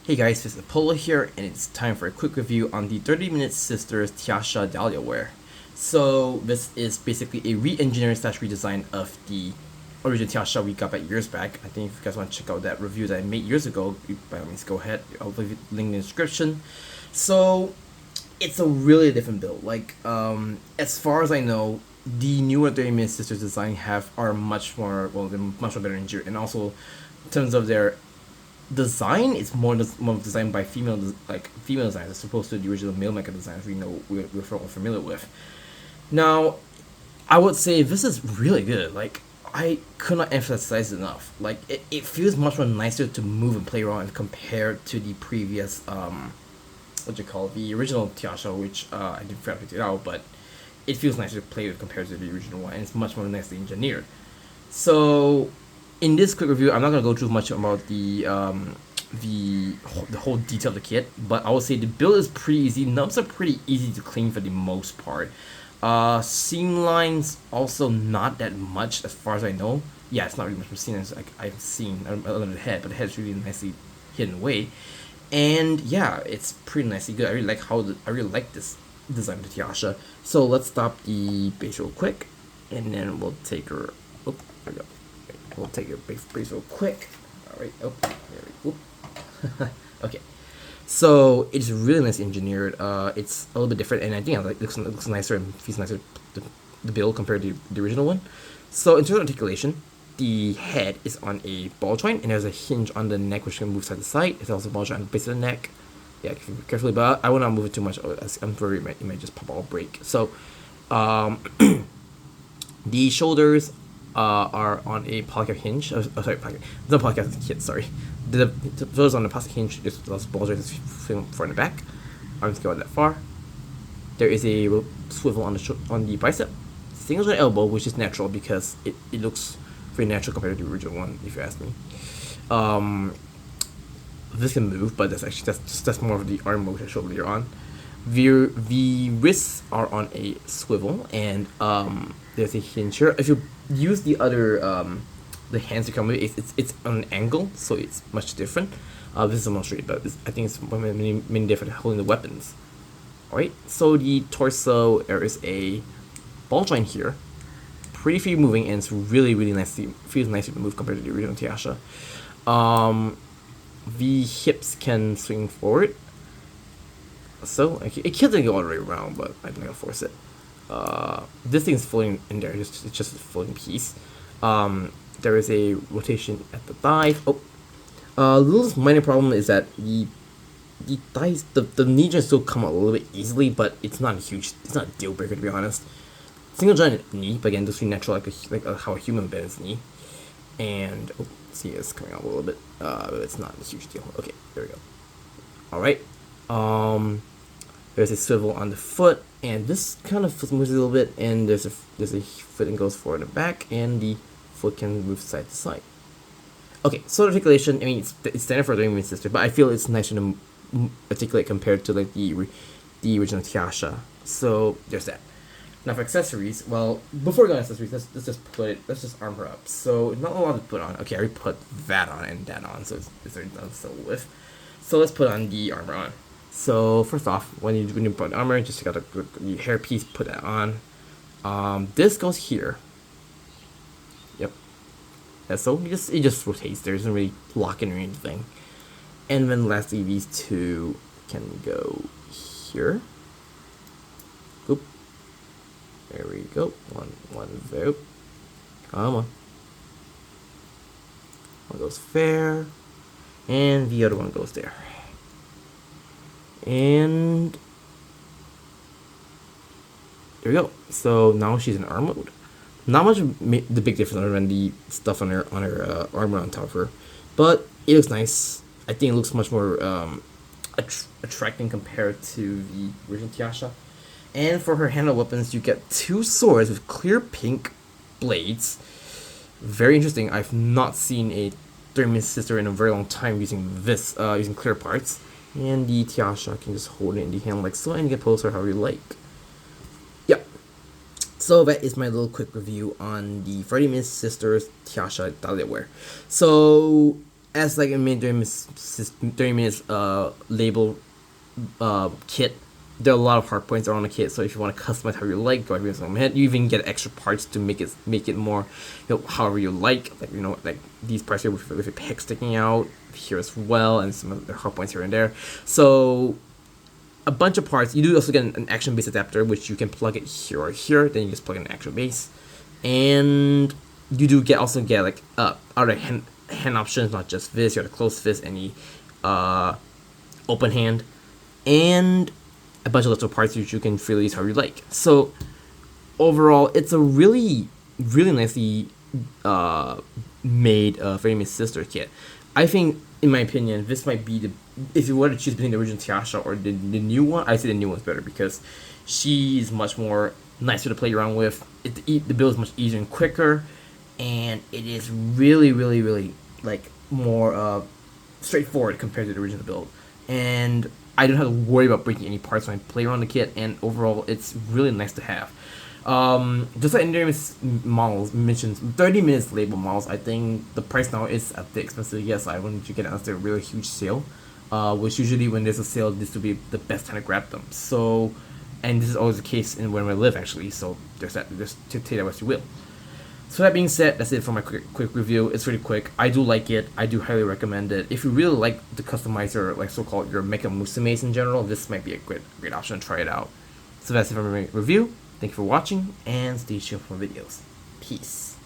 Hey guys, this is Apollo here, and it's time for a quick review on the 30-minute sisters Tiasha Dahlia wear. So this is basically a re-engineering slash redesign of the original Tiasha we got back years back. I think if you guys want to check out that review that I made years ago, by all means go ahead. I'll leave it link in the description. So it's a really different build. As far as I know, the newer 30-minute sisters design are much more they're much more better engineered, and also in terms of their design, it's more designed by female designers as opposed to the original male mecha designers we're familiar with. Now, I would say this is really good. I could not emphasize it enough. It feels much more nicer to move and play around compared to the previous the original Tiasha, which I didn't figure it out, but it feels nicer to play with compared to the original one, and it's much more nicely engineered. So in this quick review, I'm not gonna go too much about the whole detail of the kit, but I would say the build is pretty easy. Nubs are pretty easy to clean for the most part. Seam lines also not that much as far as I know. Yeah, it's not really much of seam lines I've seen other than the head, but the head's really nicely hidden away. And yeah, it's pretty nicely good. I really like this design of Tiasha. So let's stop the base real quick, and then we'll take her. Oh, there we go. We'll take your base real quick. Alright, there we go. Okay. So it's really nice engineered. It's a little bit different, and I think it looks nicer and feels nicer the build compared to the original one. So in terms of articulation, the head is on a ball joint, and there's a hinge on the neck which can move side to side. There's also a ball joint on the base of the neck. Yeah, carefully, but I will not move it too much. I'm worried it might just pop or break. So, the shoulders are on a polycap hinge. The polycap kit. Sorry, the shoulders on the plastic hinge. Just those balls right front and back. Arms go that far. There is a swivel on the bicep. Single joint elbow, which is natural because it looks very natural compared to the original one, if you ask me. This can move, but that's more of the arm motion I showed earlier on. The wrists are on a swivel, and there's a hinge here. If you use the other the hands to come with it's on an angle, so it's much different. This is more straight, but I think it's many different holding the weapons. Alright, so the torso, there is a ball joint here, pretty free moving, and it's really feels nicely to move compared to the original Tiasha. The hips can swing forward, so it can't go all the way around, but I'm not gonna force it. This thing is floating in there, it's just a floating piece. There is a rotation at the thigh. Little minor problem is that the thighs, the knee joints still come out a little bit easily, but it's not a deal breaker, to be honest. Single jointed knee, but again, this is natural, like how a human bends knee. And see, it's coming out a little bit, but it's not a huge deal. Okay, there we go. All right. There's a swivel on the foot, and this kind of moves a little bit, and there's a foot and goes forward and back, and the foot can move side to side. Okay, so articulation, I mean, it's standard for a 30-minute sister, but I feel it's nicer to articulate compared to like the original Tiasha. So there's that. Now for accessories, well, before we go on accessories, let's just arm her up. So not a lot to put on. Okay, I already put that on and that on, so it's already done with. So let's put on the armor on. So first off, when you put on armor, just take out the hair piece, put that on. This goes here. Yep. And so it just rotates. There isn't really locking or anything. And then lastly, these two can go here. Oop. There we go. One vote. Come on. One goes there, and the other one goes there. And there we go. So now she's in arm mode. Not much the big difference other than the stuff on her armor on top of her, but it looks nice. I think it looks much more attracting compared to the original Tiasha. And for her handle weapons, you get two swords with clear pink blades. Very interesting. I've not seen a 30-minute sister in a very long time using this, using clear parts. And the Tiasha can just hold it in the hand like so, and you can pose her however you like. Yep. So that is my little quick review on the 30-minute sisters Tiasha Dahlia wear. So as like a mini 30 minutes label kit, there are a lot of hard points around the kit. So if you want to customize how you like, go ahead and some head. You even get extra parts to make it more, however you like. Like like these parts here with a peg sticking out here as well, and some of the hard points here and there. So a bunch of parts. You do also get an action base adapter, which you can plug it here or here. Then you just plug in an action base, and you do also get like other hand options, not just fist. You have the closed fist, any open hand, and a bunch of little parts which you can freely use how you like. So overall, it's a really nicely made Famous Sister kit. I think, in my opinion, this might be the, if you were to choose between the original Tiasha or the new one, I say the new one's better because she's much more nicer to play around with. The build is much easier and quicker, and it is really like more straightforward compared to the original build. And I don't have to worry about breaking any parts when I play around the kit, and overall, it's really nice to have. Just like Endearment's models mentions, 30 minutes label models, I think the price now is a bit expensive. Yes, I wanted to get it after a really huge sale, which usually when there's a sale, this would be the best time to grab them. So, and this is always the case in where I live actually, so there's that, just take that as you will. So that being said, that's it for my quick review. It's really quick. I do like it. I do highly recommend it. If you really like to customize your, like, so-called your Mecha Musumes in general, this might be a great option to try it out. So that's it for my review. Thank you for watching, and stay tuned for more videos. Peace.